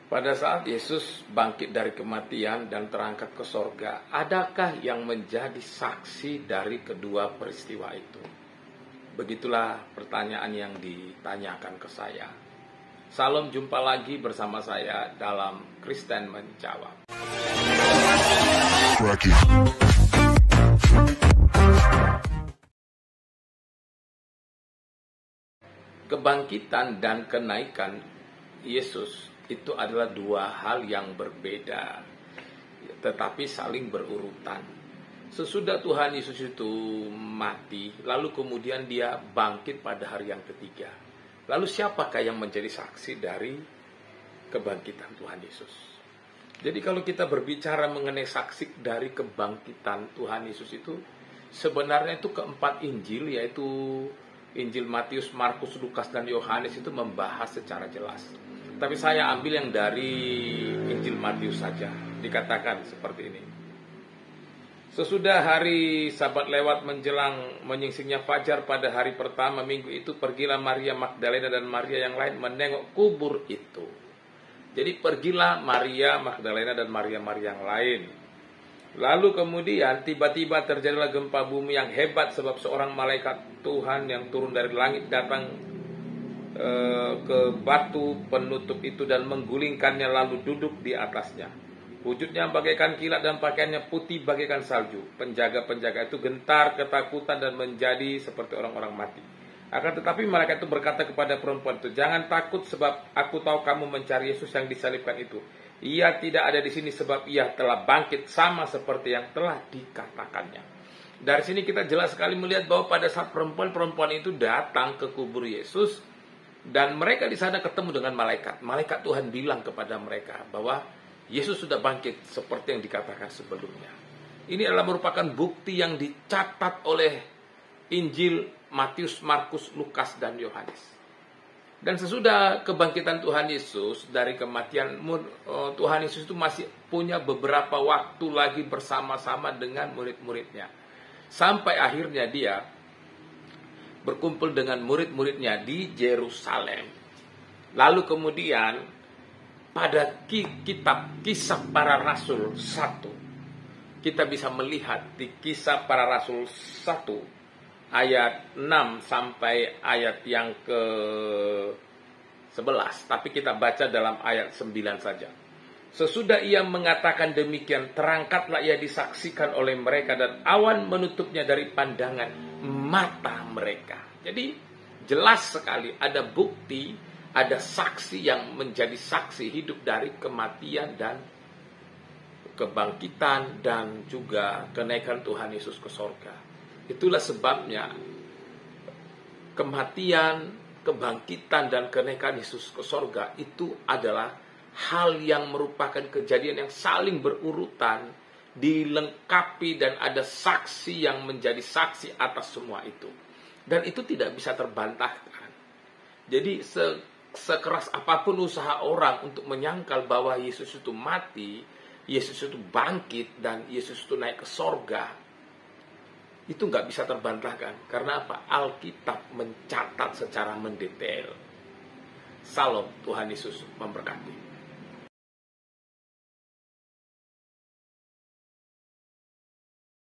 Pada saat Yesus bangkit dari kematian dan terangkat ke sorga, adakah yang menjadi saksi dari kedua peristiwa itu? Begitulah pertanyaan yang ditanyakan ke saya. Salam, jumpa lagi bersama saya dalam Kristen Menjawab. Kebangkitan dan kenaikan Yesus itu adalah dua hal yang berbeda, tetapi saling berurutan. Sesudah Tuhan Yesus itu mati, lalu kemudian dia bangkit pada hari yang ketiga. Lalu siapakah yang menjadi saksi dari kebangkitan Tuhan Yesus? Jadi kalau kita berbicara mengenai saksi dari kebangkitan Tuhan Yesus itu, sebenarnya itu keempat Injil, yaitu Injil Matius, Markus, Lukas, dan Yohanes itu membahas secara jelas. Tapi saya ambil yang dari Injil Matius saja. Dikatakan seperti ini. Sesudah hari Sabat lewat menjelang menyingsingnya fajar pada hari pertama minggu itu, pergilah Maria Magdalena dan Maria yang lain menengok kubur itu. Jadi pergilah Maria Magdalena dan Maria yang lain. Lalu kemudian tiba-tiba terjadilah gempa bumi yang hebat, sebab seorang malaikat Tuhan yang turun dari langit datang ke batu penutup itu dan menggulingkannya lalu duduk di atasnya. Wujudnya bagaikan kilat dan pakaiannya putih bagaikan salju. Penjaga-penjaga itu gentar ketakutan dan menjadi seperti orang-orang mati. Akan tetapi malaikat itu berkata kepada perempuan itu, "Jangan takut, sebab aku tahu kamu mencari Yesus yang disalibkan itu. Ia tidak ada di sini, sebab ia telah bangkit sama seperti yang telah dikatakannya." Dari sini kita jelas sekali melihat bahwa pada saat perempuan-perempuan itu datang ke kubur Yesus, dan mereka di sana ketemu dengan malaikat. Malaikat Tuhan bilang kepada mereka bahwa Yesus sudah bangkit seperti yang dikatakan sebelumnya. Ini adalah merupakan bukti yang dicatat oleh Injil Matius, Markus, Lukas, dan Yohanes. Dan sesudah kebangkitan Tuhan Yesus dari kematian, Tuhan Yesus itu masih punya beberapa waktu lagi bersama-sama dengan murid-muridnya. Sampai akhirnya dia berkumpul dengan murid-muridnya di Yerusalem. Lalu kemudian pada kitab Kisah Para Rasul 1, kita bisa melihat di Kisah Para Rasul 1 ayat 6 sampai ayat yang ke-11. Tapi kita baca dalam ayat 9 saja. Sesudah ia mengatakan demikian, terangkatlah ia disaksikan oleh mereka, dan awan menutupnya dari pandangan mata mereka. Jadi jelas sekali ada bukti, ada saksi yang menjadi saksi hidup dari kematian dan kebangkitan dan juga kenaikan Tuhan Yesus ke sorga. Itulah sebabnya kematian, kebangkitan, dan kenaikan Yesus ke sorga itu adalah hal yang merupakan kejadian yang saling berurutan, dilengkapi, dan ada saksi yang menjadi saksi atas semua itu. Dan itu tidak bisa terbantahkan. Jadi sekeras apapun usaha orang untuk menyangkal bahwa Yesus itu mati, Yesus itu bangkit, dan Yesus itu naik ke sorga, itu nggak bisa terbantahkan. Karena apa? Alkitab mencatat secara mendetail. Salam, Tuhan Yesus memberkati.